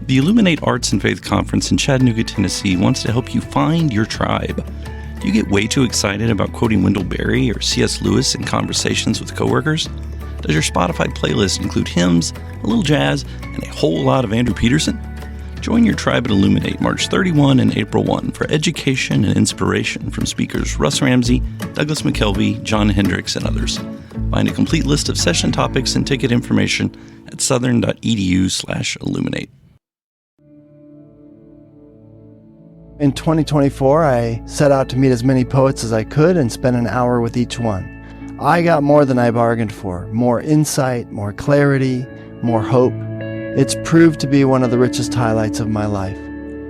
The Illuminate Arts and Faith Conference in Chattanooga, Tennessee wants to help you find your tribe. Do you get way too excited about quoting Wendell Berry or C.S. Lewis in conversations with coworkers? Does your Spotify playlist include hymns, a little jazz, and a whole lot of Andrew Peterson? Join your tribe at Illuminate March 31 and April 1 for education and inspiration from speakers Russ Ramsey, Douglas McKelvey, John Hendricks, and others. Find a complete list of session topics and ticket information at southern.edu/illuminate. In 2024, I set out to meet as many poets as I could and spend an hour with each one. I got more than I bargained for, more insight, more clarity, more hope. It's proved to be one of the richest highlights of my life.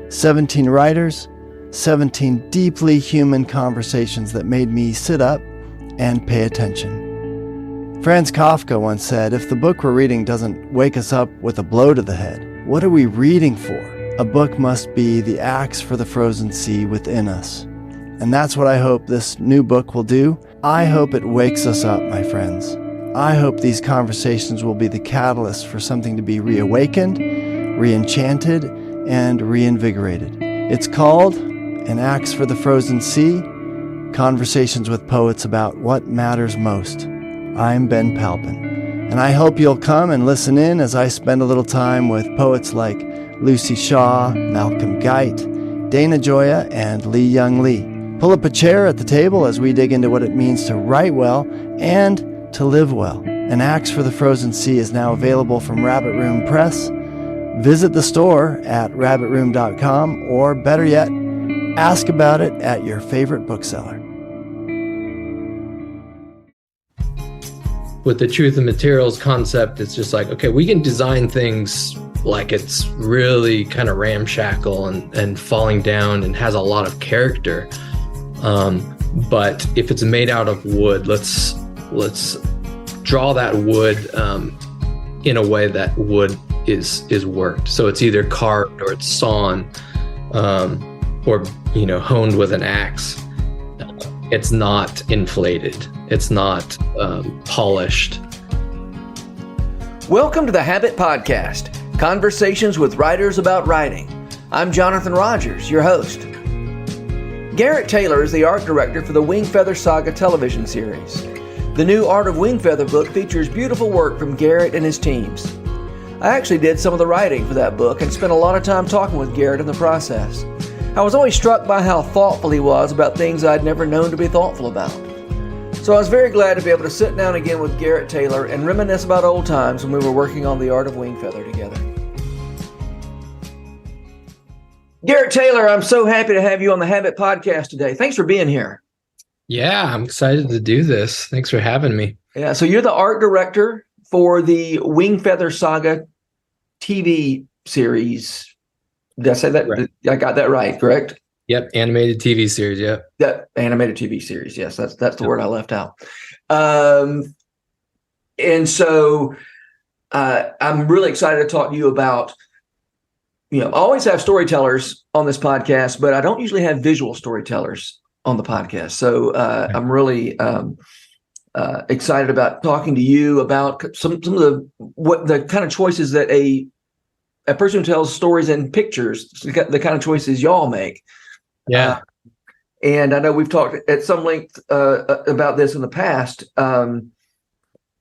17 writers, 17 deeply human conversations that made me sit up and pay attention. Franz Kafka once said, if the book we're reading doesn't wake us up with a blow to the head, what are we reading for? A book must be the axe for the frozen sea within us. And that's what I hope this new book will do. I hope it wakes us up, my friends. I hope these conversations will be the catalyst for something to be reawakened, re-enchanted, and reinvigorated. It's called An Axe for the Frozen Sea, Conversations with Poets About What Matters Most. I'm Ben Palpin, and I hope you'll come and listen in as I spend a little time with poets like Lucy Shaw, Malcolm Guite, Dana Gioia, and Lee Young Lee. Pull up a chair at the table as we dig into what it means to write well and to live well. An Axe for the Frozen Sea is now available from Rabbit Room Press. Visit the store at rabbitroom.com, or better yet, ask about it at your favorite bookseller. With the truth and materials concept, it's just like, okay, we can design things like it's really kind of ramshackle and falling down and has a lot of character. But if it's made out of wood, let's draw that wood in a way that wood is worked. So it's either carved or it's sawn, or honed with an axe. It's not inflated. It's not polished. Welcome to the Habit Podcast, conversations with writers about writing. I'm Jonathan Rogers, your host. Garrett Taylor is the art director for the Wingfeather Saga television series. The new Art of Wingfeather book features beautiful work from Garrett and his teams. I actually did some of the writing for that book and spent a lot of time talking with Garrett in the process. I was always struck by how thoughtful he was about things I'd never known to be thoughtful about. So I was very glad to be able to sit down again with Garrett Taylor and reminisce about old times when we were working on the Art of Wingfeather together. Garrett Taylor, I'm so happy to have you on the Habit Podcast today. Thanks for being here. Yeah, I'm excited to do this. Thanks for having me. Yeah, so you're the art director for the Wingfeather Saga TV series. Did I say that? Right. I got that right, correct? Yep, animated TV series, yep. Yeah, animated TV series, yes, that's the word I left out. And so I'm really excited to talk to you about, I always have storytellers on this podcast, but I don't usually have visual storytellers on the podcast. So I'm really excited about talking to you about some of the kind of choices that a person who tells stories in pictures, the kind of choices y'all make. Yeah. And I know we've talked at some length about this in the past,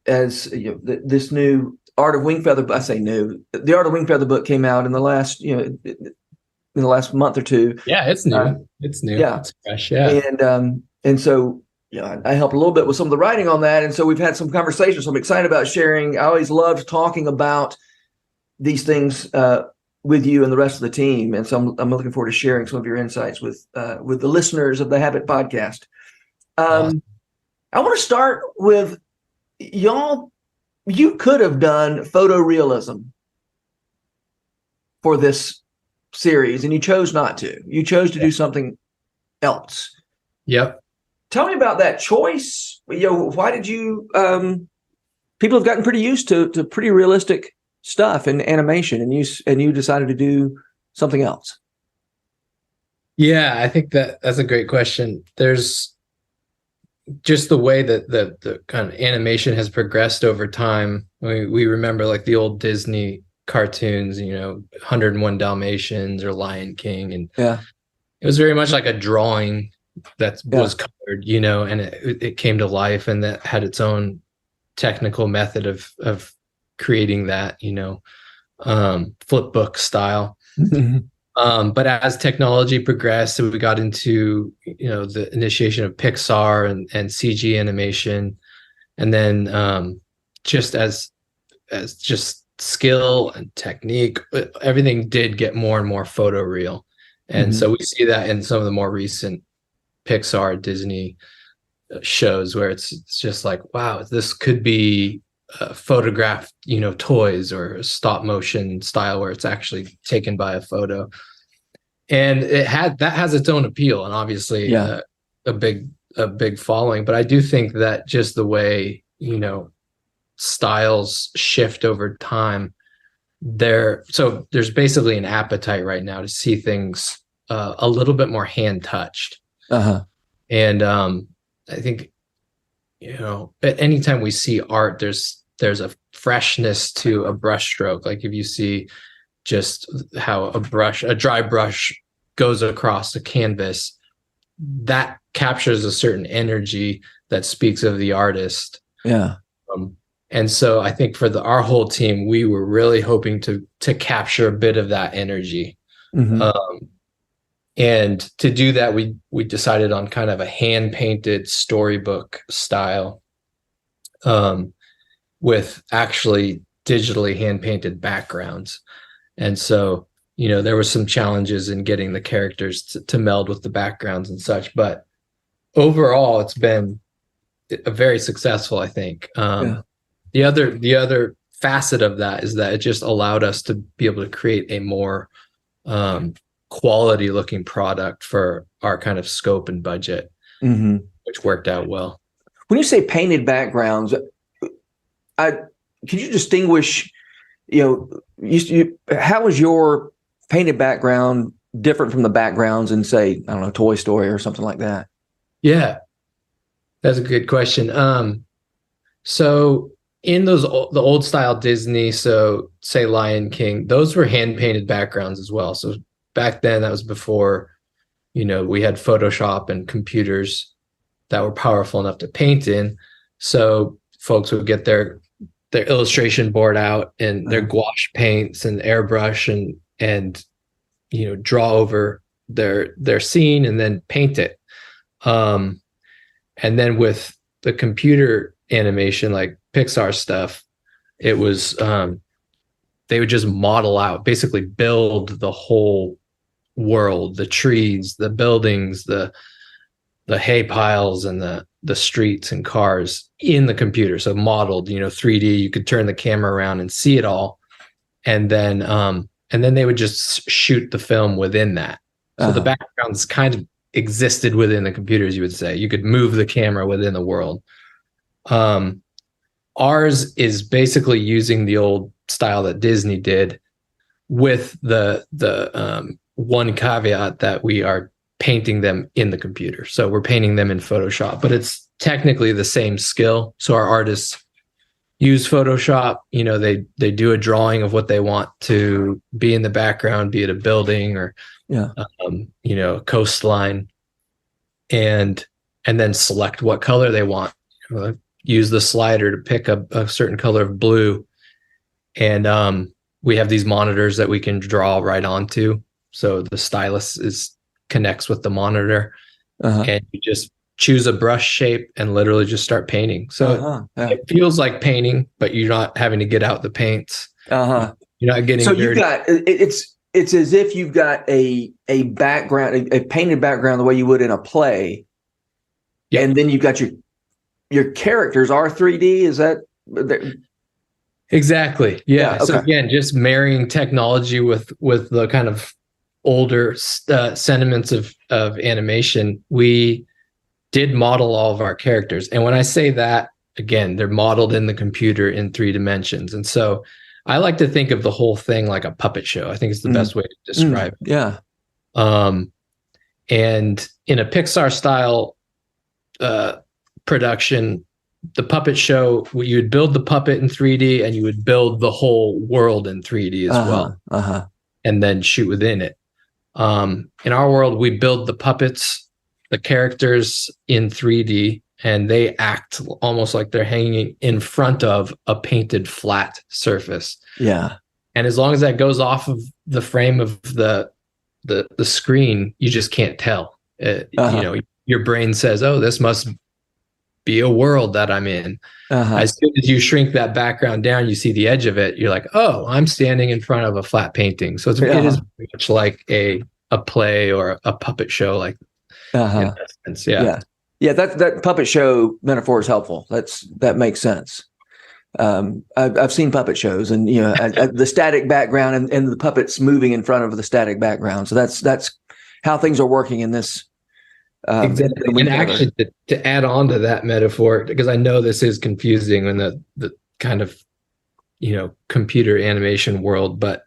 as this new Art of Wingfeather. I say new. The Art of Wingfeather book came out in the last, in the last month or two. Yeah, it's new. It's new. Yeah, it's fresh. Yeah. And so I helped a little bit with some of the writing on that, and so we've had some conversations. So I'm excited about sharing. I always loved talking about these things with you and the rest of the team, and so I'm looking forward to sharing some of your insights with the listeners of the Habit Podcast. Awesome. I want to start with y'all. You could have done photorealism for this series, and you chose not to. You chose to do something else. Yep. Tell me about that choice. Why did you? People have gotten pretty used to pretty realistic stuff in animation, and you decided to do something else. Yeah, I think that's a great question. There's just the way that the kind of animation has progressed over time. We remember like the old Disney cartoons, 101 Dalmatians or Lion King. And Yeah. it was very much like a drawing that was colored, and it came to life, and that had its own technical method of creating that, flip book style. But as technology progressed, so we got into, the initiation of Pixar and CG animation. And then just as just skill and technique, everything did get more and more photoreal. And so we see that in some of the more recent Pixar, Disney shows where it's just like, wow, this could be photographed, toys or stop motion style where it's actually taken by a photo. And that has its own appeal, and obviously a big following. But I do think that just the way, styles shift over time, there's basically an appetite right now to see things a little bit more hand touched. And I think, at any time we see art, there's a freshness to a brush stroke. Like if you see just how a dry brush goes across a canvas, that captures a certain energy that speaks of the artist. Yeah. And so I think for our whole team, we were really hoping to capture a bit of that energy. And to do that, we decided on kind of a hand painted storybook style, with actually digitally hand painted backgrounds. And so, there were some challenges in getting the characters to meld with the backgrounds and such, but overall it's been a very successful, I think. The other facet of that is that it just allowed us to be able to create a more quality looking product for our kind of scope and budget, which worked out well. When you say painted backgrounds, could you distinguish, how is your painted background different from the backgrounds in, say, I don't know, Toy Story or something like that? Yeah, that's a good question. So in the old style Disney, so say Lion King, those were hand painted backgrounds as well. So back then, that was before, we had Photoshop and computers that were powerful enough to paint in. So folks would get their illustration board out and their gouache paints and airbrush and draw over their scene and then paint it. And then with the computer animation, like Pixar stuff, it was they would just model out, basically build the whole world, the trees, the buildings, the hay piles, and the streets and cars in the computer. So modeled, 3D, you could turn the camera around and see it all. And then they would just shoot the film within that. So the backgrounds kind of existed within the computers, you would say. You could move the camera within the world. Ours is basically using the old style that Disney did, with the one caveat that we are painting them in the computer. So we're painting them in Photoshop, but it's technically the same skill. So our artists use Photoshop, they do a drawing of what they want to be in the background, be it a building or, a coastline, and then select what color they want. Use the slider to pick a certain color of blue. And we have these monitors that we can draw right onto. So the stylus connects with the monitor, and you just choose a brush shape and literally just start painting. So it feels like painting, but you're not having to get out the paints. You're not getting dirty. You've got it's as if you've got a background, a painted background the way you would in a play. Yep. And then you've got your characters are 3D. Is that exactly? Yeah. So again, just marrying technology with the kind of older sentiments of animation. We did model all of our characters, and when I say that, again, they're modeled in the computer in 3 dimensions. And so I like to think of the whole thing like a puppet show. I think it's the best way to describe it. Yeah. And in a Pixar style production, the puppet show, you would build the puppet in 3D and you would build the whole world in 3D as well, and then shoot within it. In our world, we build the puppets, the characters in 3D, and they act almost like they're hanging in front of a painted flat surface. Yeah. And as long as that goes off of the frame of the screen, you just can't tell. You know, your brain says, "Oh, this must be a world that I'm in." As soon as you shrink that background down, you see the edge of it. You're like, "Oh, I'm standing in front of a flat painting." So it is very much like a play or a puppet show, like in that sense. Yeah. That puppet show metaphor is helpful. That makes sense. I've seen puppet shows, and you know, the static background and the puppets moving in front of the static background. So that's how things are working in this. Exactly. And actually, to add on to that metaphor, because I know this is confusing in the kind of, you know, computer animation world, but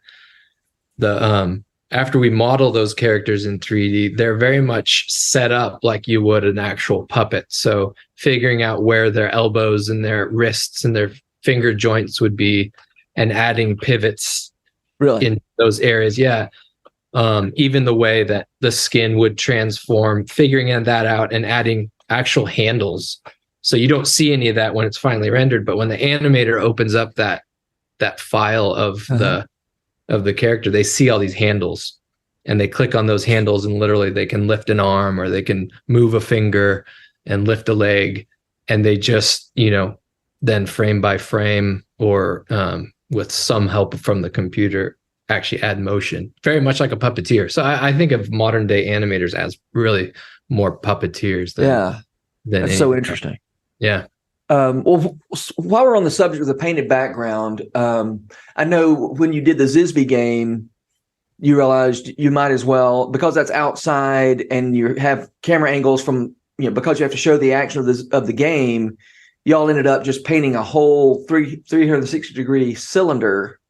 the after we model those characters in 3D, they're very much set up like you would an actual puppet. So figuring out where their elbows and their wrists and their finger joints would be, and adding pivots in those areas. Yeah. Even the way that the skin would transform, figuring that out and adding actual handles. So you don't see any of that when it's finally rendered, but when the animator opens up that file of the character, they see all these handles, and they click on those handles, and literally they can lift an arm, or they can move a finger and lift a leg, and they just, you know, then frame by frame, or with some help from the computer, actually add motion, very much like a puppeteer. So I think of modern day animators as really more puppeteers than that's anything. So interesting. Yeah. Well, while we're on the subject of the painted background, I know when you did the Zisby game, you realized you might as well, because that's outside and you have camera angles from, you know, because you have to show the action of the game, y'all ended up just painting a whole 360-degree cylinder,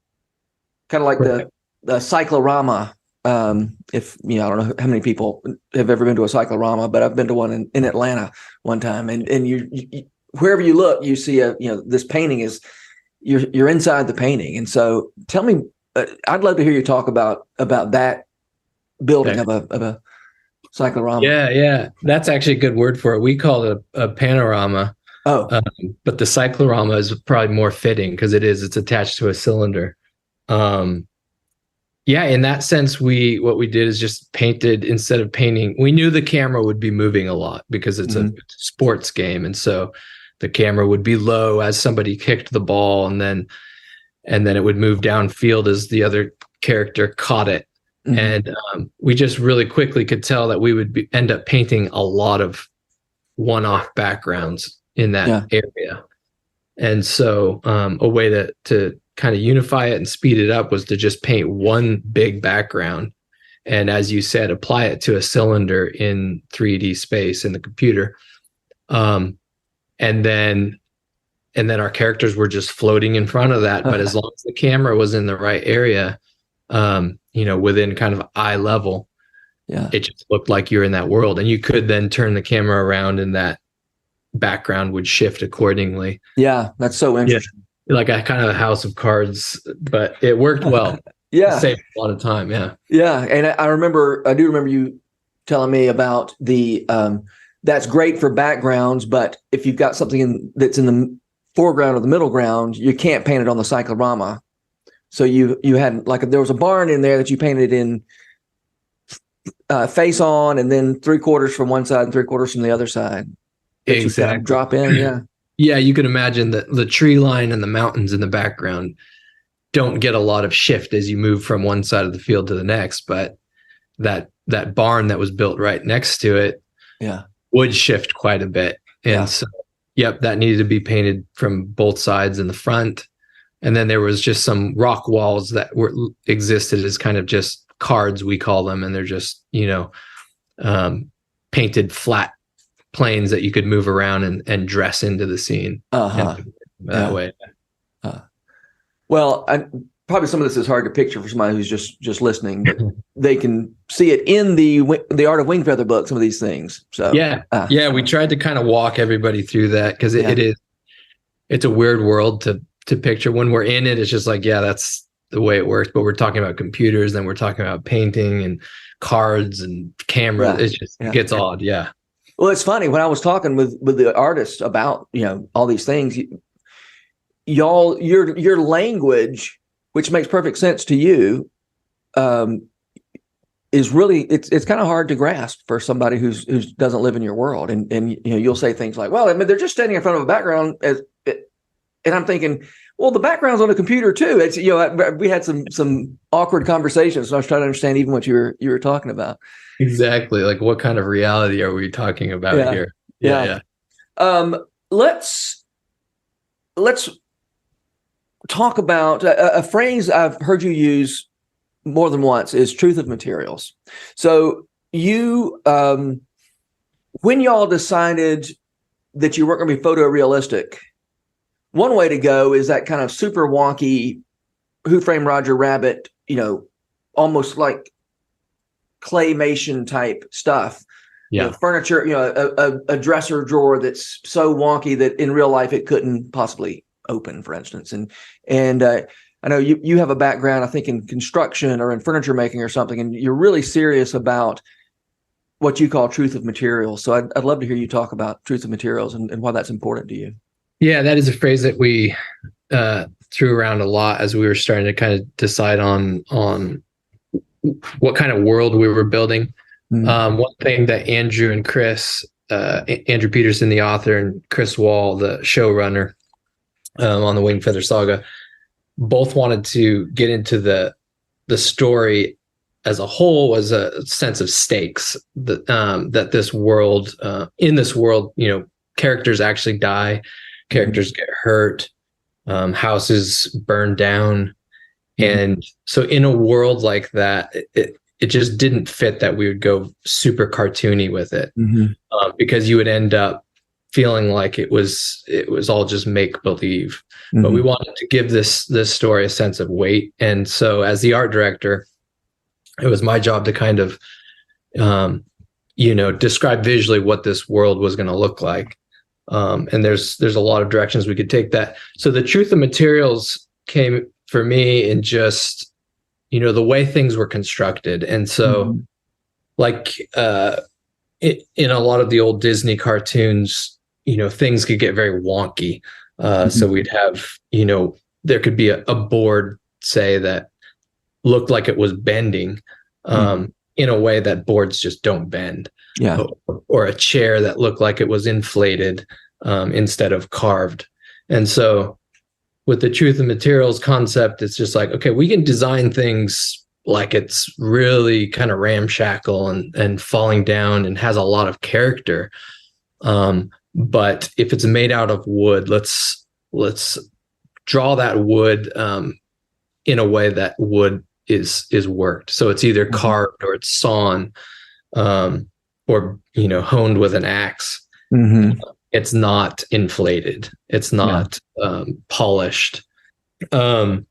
kind of like the cyclorama. If you know, I don't know how many people have ever been to a cyclorama, but I've been to one in Atlanta one time, and you wherever you look, you see this painting is you're inside the painting. And so tell me, I'd love to hear you talk about that building of a cyclorama. Yeah, that's actually a good word for it. We call it a panorama. But the cyclorama is probably more fitting because it's attached to a cylinder. In that sense, what we did is just painted, instead of painting, we knew the camera would be moving a lot because it's a sports game. And so the camera would be low as somebody kicked the ball, and then it would move downfield as the other character caught it. And we just really quickly could tell that we would end up painting a lot of one-off backgrounds in that area. And so a way to kind of unify it and speed it up was to just paint one big background, and as you said, apply it to a cylinder in 3D space in the computer. And then our characters were just floating in front of that. But as long as the camera was in the right area, within kind of eye level, it just looked like you're in that world. And you could then turn the camera around, and that background would shift accordingly. Yeah, that's so interesting. Like a kind of a house of cards, but it worked well. It saved a lot of time. And I do remember you telling me about the that's great for backgrounds, but if you've got something that's in the foreground or the middle ground, you can't paint it on the cyclorama. So you had, like, there was a barn in there that you painted in face on, and then 3/4 from one side and 3/4 from the other side. Exactly. Drop in. Yeah, you can imagine that the tree line and the mountains in the background don't get a lot of shift as you move from one side of the field to the next, but that barn that was built right next to it would shift quite a bit. And so, that needed to be painted from both sides in the front. And then there was just some rock walls that existed as kind of just cards, we call them, and they're just, painted flat planes that you could move around and dress into the scene that way. Well, probably some of this is hard to picture for somebody who's just listening, but they can see it in the Art of Wingfeather book, some of these things. So we tried to kind of walk everybody through that, because it is, it's a weird world to picture. When we're in it, it's just like, yeah, that's the way it works. But we're talking about computers, then we're talking about painting and cards and cameras. It gets odd. Yeah. Well, it's funny when I was talking with the artists about, all these things, your language, which makes perfect sense to you, is really, it's kind of hard to grasp for somebody who doesn't live in your world. And you'll say things like, well, I mean, they're just standing in front of a background and I'm thinking, well, the background's on a computer too. It's, we had some awkward conversations. So I was trying to understand even what you were talking about. Exactly. Like, what kind of reality are we talking about here? Yeah. Let's talk about a phrase I've heard you use more than once is truth of materials. So you, when y'all decided that you weren't going to be photorealistic, one way to go is that kind of super wonky Who Framed Roger Rabbit, almost like claymation type stuff. Yeah. Furniture, a dresser drawer that's so wonky that in real life it couldn't possibly open, for instance. And I know you have a background, I think, in construction or in furniture making or something, and you're really serious about what you call truth of materials. So I'd love to hear you talk about truth of materials and why that's important to you. Yeah, that is a phrase that we threw around a lot as we were starting to kind of decide on what kind of world we were building. Mm-hmm. One thing that Andrew and Chris, Andrew Peterson, the author, and Chris Wall, the showrunner on the Wingfeather Saga, both wanted to get into the story as a whole was a sense of stakes that this world, in this world, characters actually die, characters get hurt, houses burn down. And so in a world like that, it just didn't fit that we would go super cartoony with it, because you would end up feeling like it was all just make believe. But we wanted to give this story a sense of weight. And so as the art director, it was my job to kind of, describe visually what this world was going to look like. And there's a lot of directions we could take that. So the truth of materials came for me in just, the way things were constructed. And so like in a lot of the old Disney cartoons, things could get very wonky. So we'd have, there could be a board, say, that looked like it was bending in a way that boards just don't bend. Yeah. Or a chair that looked like it was inflated instead of carved. And so with the truth of materials concept, it's just like, okay, we can design things like it's really kind of ramshackle and falling down and has a lot of character. But if it's made out of wood, let's draw that wood in a way that wood is worked. So it's either carved or it's sawn, or honed with an axe. It's not inflated. It's not polished. So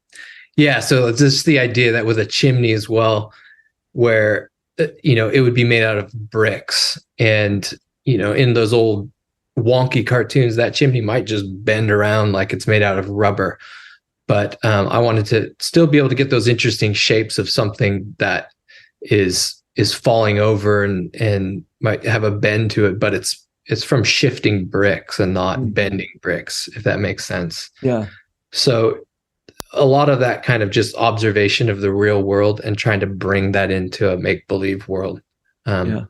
it's just the idea that with a chimney as well, where it would be made out of bricks, and in those old wonky cartoons, that chimney might just bend around like it's made out of rubber. But I wanted to still be able to get those interesting shapes of something that is falling over and might have a bend to it, but it's from shifting bricks and not bending bricks, if that makes sense. Yeah. So a lot of that kind of just observation of the real world and trying to bring that into a make-believe world to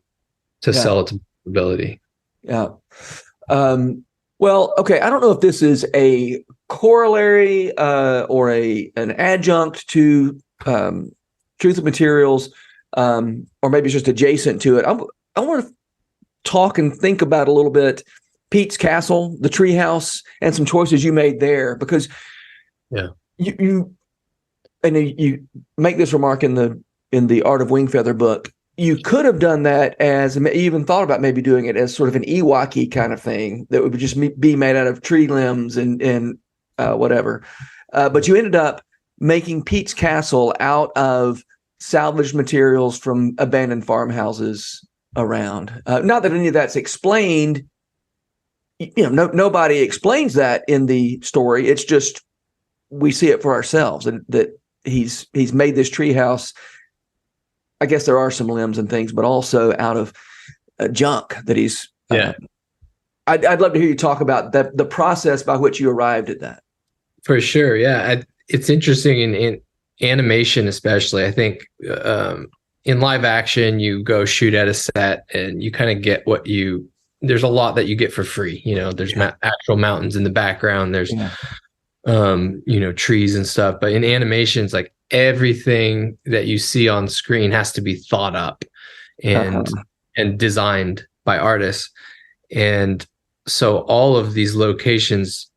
sell its ability. Yeah. Well, okay. I don't know if this is a corollary or an adjunct to truth of materials, or maybe it's just adjacent to it. I want to talk and think about a little bit Pete's Castle, the treehouse, and some choices you made there, because you make this remark in the Art of Wingfeather book. You could have done that as, even thought about maybe doing it as sort of an Ewok-y kind of thing that would just be made out of tree limbs and whatever. But you ended up making Pete's Castle out of salvaged materials from abandoned farmhouses around. Not that any of that's explained nobody explains that in the story. It's just we see it for ourselves, and that he's made this treehouse. I guess there are some limbs and things, but also out of junk that he's. I'd love to hear you talk about the process by which you arrived at that. For sure, yeah. It's interesting in animation, especially. I think in live action, you go shoot at a set, and you kind of get there's a lot that you get for free. There's actual mountains in the background. There's trees and stuff. But in animation, it's like everything that you see on screen has to be thought up and designed by artists. And so all of these locations,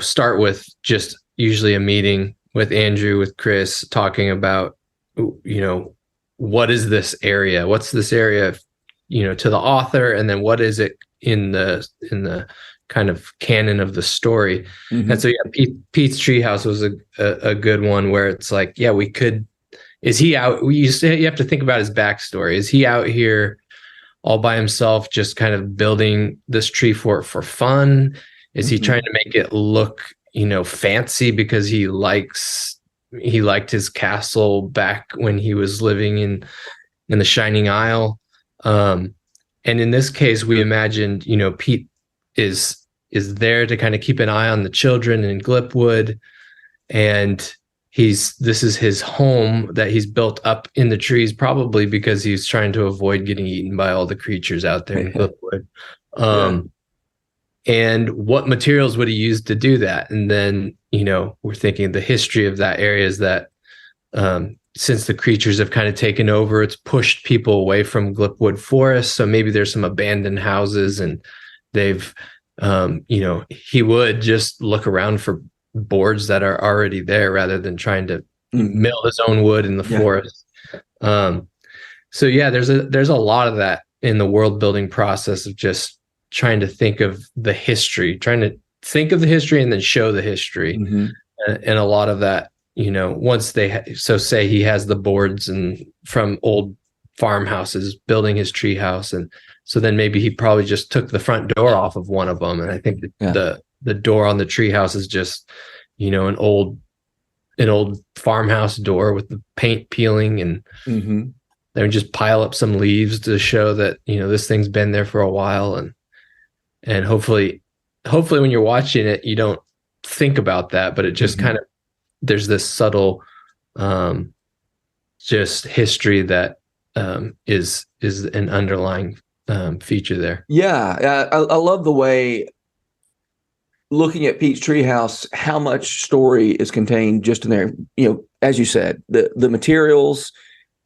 start with just usually a meeting with Andrew, with Chris, talking about, what is this area? What's this area, to the author, and then what is it in the kind of canon of the story. Mm-hmm. And so Pete's Treehouse was a good one, where it's like, is he out? You have to think about his backstory. Is he out here all by himself, just kind of building this tree fort for fun? Is he trying to make it look, fancy because he liked his castle back when he was living in the Shining Isle? And in this case, we imagined, Pete is there to kind of keep an eye on the children in Glipwood, and this is his home that he's built up in the trees, probably because he's trying to avoid getting eaten by all the creatures out there in Glipwood. And what materials would he use to do that? And then, we're thinking the history of that area is that since the creatures have kind of taken over, it's pushed people away from Glipwood Forest. So maybe there's some abandoned houses, and they've, he would just look around for boards that are already there rather than trying to mill his own wood in the forest. So there's a lot of that in the world building process of just trying to think of the history, and then show the history. And a lot of that, once say he has the boards and from old farmhouses building his tree house, and so then maybe he probably just took the front door off of one of them, and I think the door on the tree house is just an old farmhouse door with the paint peeling, and they would just pile up some leaves to show that this thing's been there for a while, and hopefully when you're watching it, you don't think about that, but it just kind of, there's this subtle just history that is an underlying feature there. I love the way, looking at Pete's Treehouse, how much story is contained just in there. As you said, the materials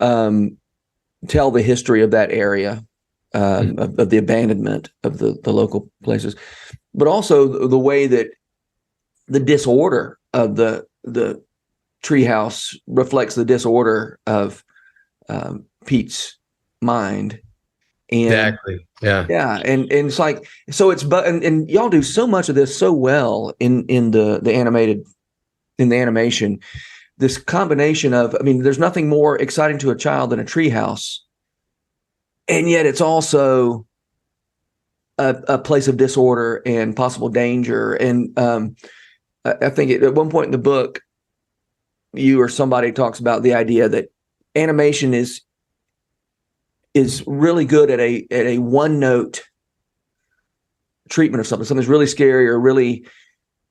tell the history of that area, of the abandonment of the local places, but also the way that the disorder of the treehouse reflects the disorder of Pete's mind. And, exactly. Yeah. And it's like, so and y'all do so much of this so well in the animation. This combination of, there's nothing more exciting to a child than a treehouse, and yet it's also a place of disorder and possible danger. And I think at one point in the book, you or somebody talks about the idea that animation is really good at a one note treatment of something. Something's really scary or really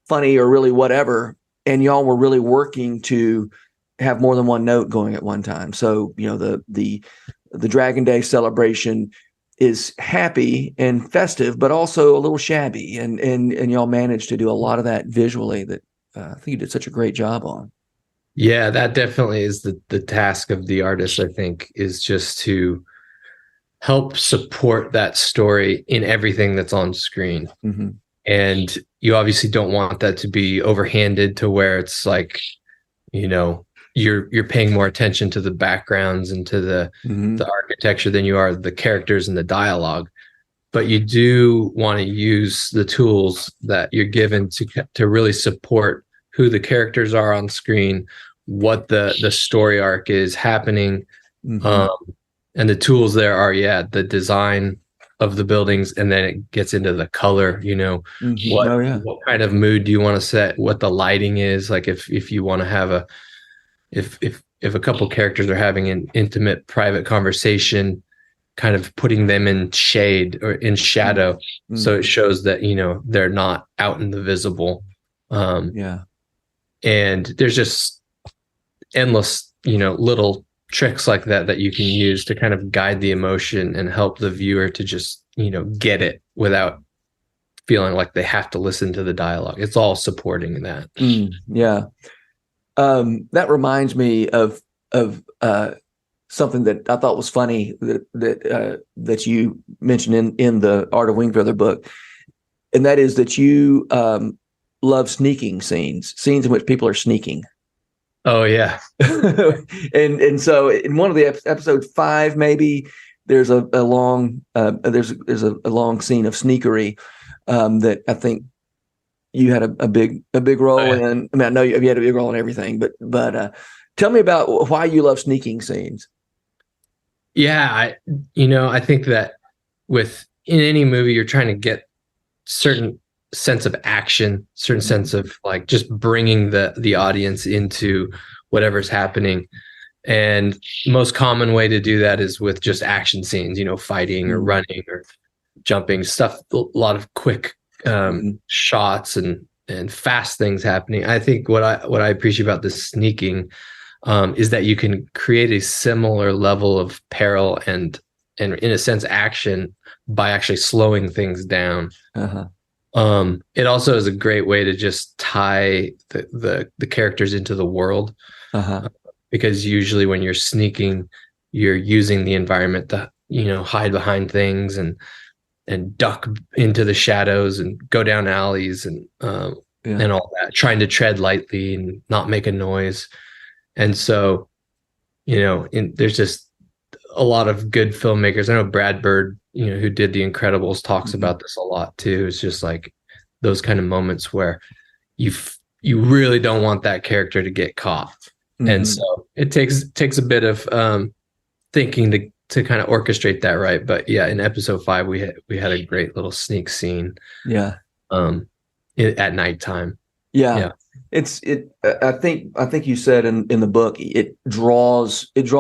funny or really whatever, and y'all were really working to have more than one note going at one time. So the Dragon Day celebration is happy and festive, but also a little shabby, and y'all managed to do a lot of that visually that I think you did such a great job on. Yeah, that definitely is the task of the artist, I think, is just to help support that story in everything that's on screen. And you obviously don't want that to be overhanded to where it's like, you're paying more attention to the backgrounds and to the architecture than you are the characters and the dialogue. But you do want to use the tools that you're given to really support who the characters are on screen, what the story arc is happening. And the tools there are, the design of the buildings, and then it gets into the color, what kind of mood do you want to set, what the lighting is, like if you want to have if a couple characters are having an intimate private conversation, kind of putting them in shade or in shadow, so it shows that they're not out in the visible. And there's just endless little tricks like that you can use to kind of guide the emotion and help the viewer to just get it without feeling like they have to listen to the dialogue. It's all supporting that. That reminds me of something that I thought was funny that you mentioned in the Art of Wingfeather book, and that is that you love sneaking scenes in which people are sneaking. Oh yeah. and so in one of the episode 5, maybe there's a long there's a long scene of sneakery that I think you had a big role in. I mean, I know you had a big role in everything, but tell me about why you love sneaking scenes. Yeah, I think that in any movie, you're trying to get certain sense of action, certain sense of like just bringing the audience into whatever's happening. And most common way to do that is with just action scenes, fighting or running or jumping stuff, a lot of quick shots and fast things happening. I think what I appreciate about this sneaking is that you can create a similar level of peril and in a sense action by actually slowing things down. It also is a great way to just tie the characters into the world, because usually when you're sneaking, you're using the environment to hide behind things and duck into the shadows and go down alleys and all that, trying to tread lightly and not make a noise. And so, there's just a lot of good filmmakers. I know Brad Bird, who did The Incredibles, talks about this a lot too. It's just like those kind of moments where you really don't want that character to get caught. And so it takes a bit of thinking to kind of orchestrate that right. But yeah, in episode 5, we had a great little sneak scene. Yeah. At nighttime. Yeah. I think you said in the book, it draws the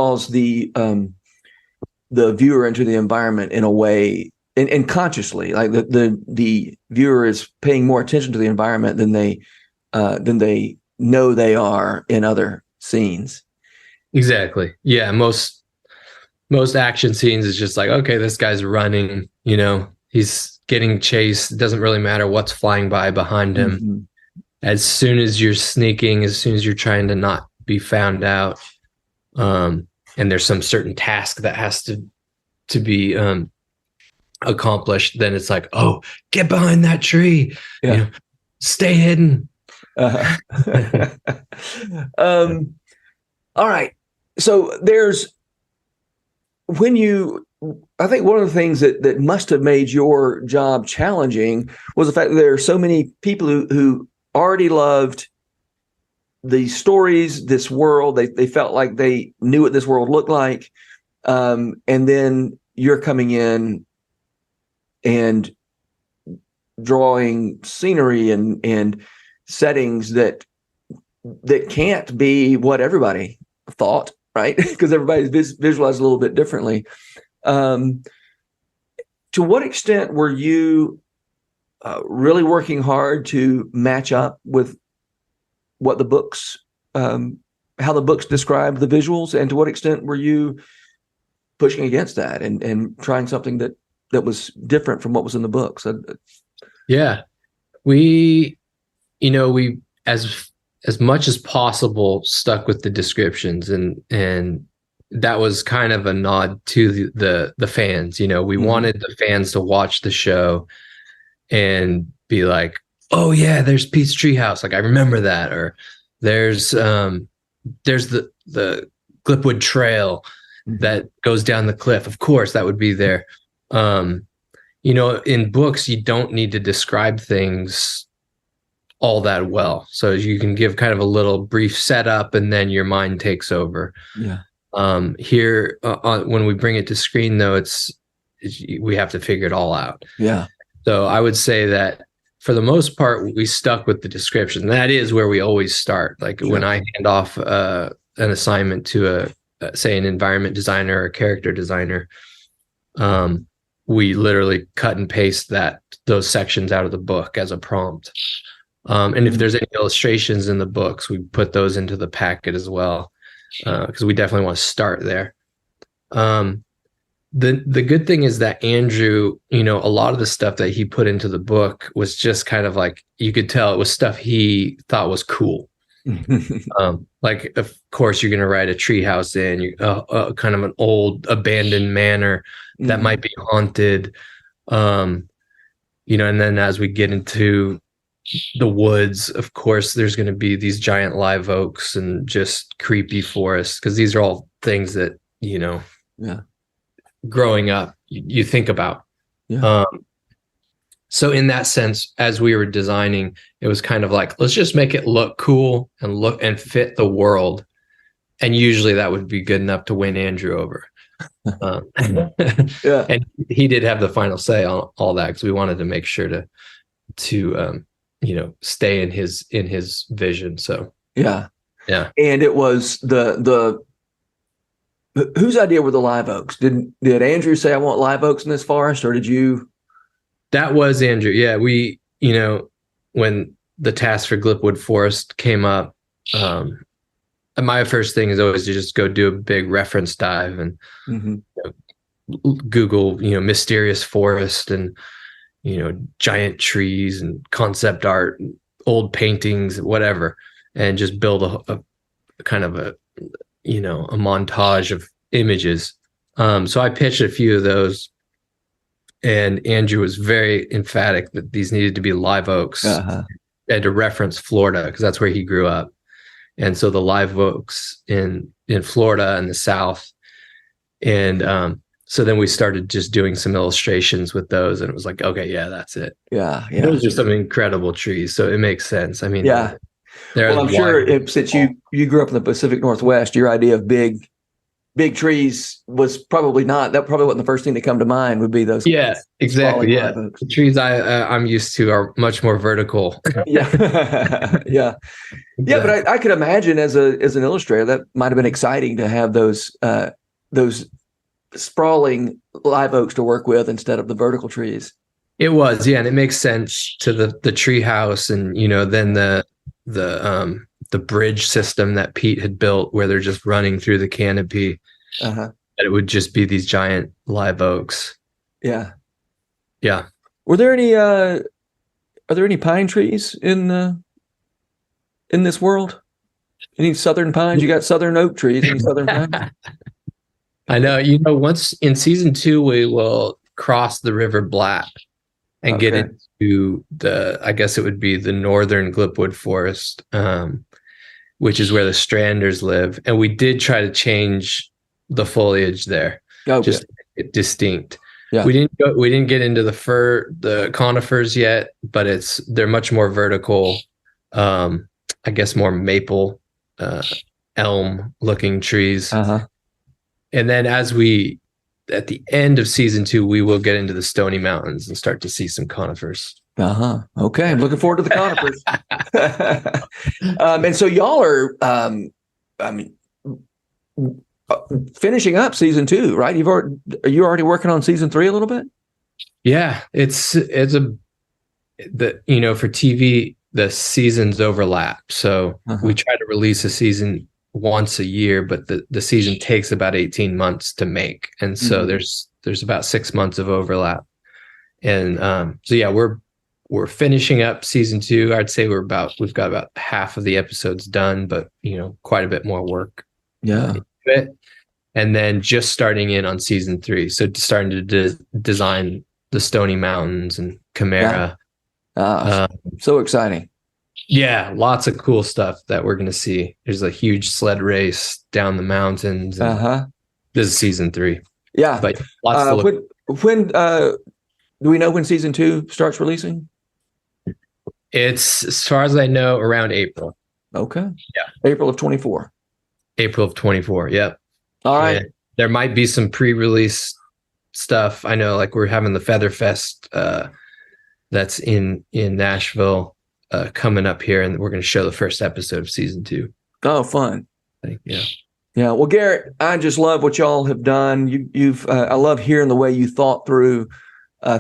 viewer into the environment in a way, and consciously, like the viewer is paying more attention to the environment than they know they are in other scenes. Exactly. Yeah. Most action scenes is just like, okay, this guy's running, he's getting chased. It doesn't really matter what's flying by behind him. As soon as you're sneaking, as soon as you're trying to not be found out, and there's some certain task that has to be accomplished, then it's like, oh, get behind that tree, stay hidden. All right. So I think one of the things that must have made your job challenging was the fact that there are so many people who already loved the stories, this world. They felt like they knew what this world looked like. And then you're coming in and drawing scenery and settings that can't be what everybody thought, right? Because everybody's visualized a little bit differently. To what extent were you really working hard to match up with what the books, how the books describe the visuals, and to what extent were you pushing against that and trying something that was different from what was in the books? Yeah, we as much as possible stuck with the descriptions, and that was kind of a nod to the fans. We wanted the fans to watch the show and be like, oh yeah, there's Pete's Treehouse, like I remember that, or there's the Glipwood Trail that goes down the cliff. Of course, that would be there. In books, you don't need to describe things all that well, so you can give kind of a little brief setup, and then your mind takes over. Yeah. Here, when we bring it to screen, though, we have to figure it all out. Yeah. So I would say that for the most part, we stuck with the description. That is where we always start. Like when I hand off an assignment to say an environment designer or a character designer, we literally cut and paste those sections out of the book as a prompt. And if there's any illustrations in the books, we put those into the packet as well, because we definitely want to start there. The good thing is that Andrew, a lot of the stuff that he put into the book was just kind of like, you could tell it was stuff he thought was cool. Like, of course, you're going to write a treehouse in kind of an old abandoned manor that might be haunted. And then as we get into the woods, of course, there's going to be these giant live oaks and just creepy forests, because these are all things that, growing up, you think about. Yeah. So in that sense, as we were designing, it was kind of like, let's just make it look cool and fit the world. And usually that would be good enough to win Andrew over. Yeah. And he did have the final say on all that, because we wanted to make sure to stay in his vision. So yeah. And it was whose idea were the live oaks? Did Andrew say, I want live oaks in this forest, or did you? That was Andrew. Yeah, we, when the task for Glipwood Forest came up, my first thing is always to just go do a big reference dive and Google, mysterious forest and, giant trees and concept art, and old paintings, whatever, and just build a kind of a montage of images. So I pitched a few of those, and Andrew was very emphatic that these needed to be live oaks and to reference Florida, because that's where he grew up. And so the live oaks in Florida and the South. And so then we started just doing some illustrations with those, and it was like, okay, yeah, that's it. Yeah. Those are some incredible trees, so it makes sense. I mean, yeah. Well, I'm sure since you grew up in the Pacific Northwest, your idea of big trees was probably wasn't the first thing to come to mind. Would be those. Yeah, exactly. Yeah, the trees I'm used to are much more vertical. Yeah. Yeah. But I could imagine as an illustrator that might have been exciting to have those sprawling live oaks to work with instead of the vertical trees. It was, yeah, and it makes sense to the tree house, and then the bridge system that Pete had built, where they're just running through the canopy. That it would just be these giant live oaks. Yeah. Were there any are there any pine trees in this world? Any southern pines? You got southern oak trees. Any southern pines? I know. Once in season 2, we will cross the River Black and get into I guess it would be the northern Glipwood Forest, which is where the Stranders live. And we did try to change the foliage there, just to make it distinct. Yeah. We didn't get into the conifers yet, but they're much more vertical. I guess more maple, elm looking trees. And then at the end of season 2, we will get into the Stony Mountains and start to see some conifers. Okay. I'm looking forward to the conifers. And so y'all are, finishing up season 2, right? Are you already working on season 3 a little bit? Yeah, it's for TV, the seasons overlap. So we try to release a season once a year, but the season takes about 18 months to make. And so there's about 6 months of overlap. And so yeah, we're finishing up season 2. I'd say we've got about half of the episodes done, but quite a bit more work. Yeah. And then just starting in on season 3. So starting to design the Stony Mountains and Chimera. So exciting. Yeah, lots of cool stuff that we're going to see. There's a huge sled race down the mountains. This is season 3. Yeah. But lots to look. When do we know when season 2 starts releasing? It's, as far as I know, around April. Okay. Yeah. April of 24. April of 24. Yep. All right. And there might be some pre-release stuff. I know like we're having the Feather Fest that's in Nashville coming up here, and we're going to show the first episode of season 2. Oh, fun. Yeah. Yeah. Well, Garrett, I just love what y'all have done. You've I love hearing the way you thought through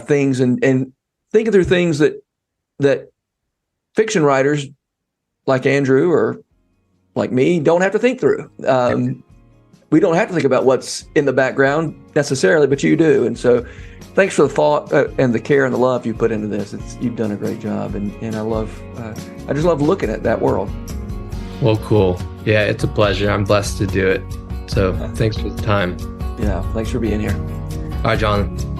things and thinking through things that fiction writers like Andrew or like me don't have to think through. We don't have to think about what's in the background necessarily, but you do. And so thanks for the thought and the care and the love you put into this. You've done a great job. And I just love looking at that world. Well, cool. Yeah, it's a pleasure. I'm blessed to do it. So thanks for the time. Yeah, thanks for being here. All right, Jonathan.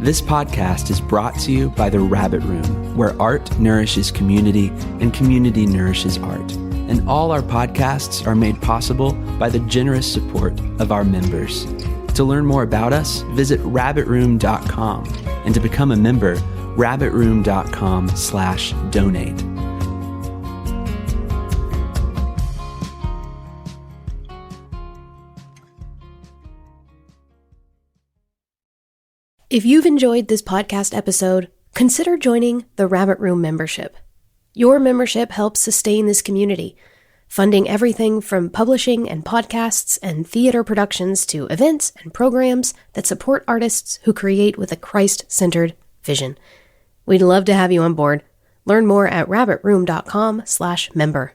This podcast is brought to you by The Rabbit Room, where art nourishes community and community nourishes art. And all our podcasts are made possible by the generous support of our members. To learn more about us, visit rabbitroom.com, and to become a member, rabbitroom.com/donate. If you've enjoyed this podcast episode, consider joining the Rabbit Room membership. Your membership helps sustain this community, funding everything from publishing and podcasts and theater productions to events and programs that support artists who create with a Christ-centered vision. We'd love to have you on board. Learn more at rabbitroom.com/member.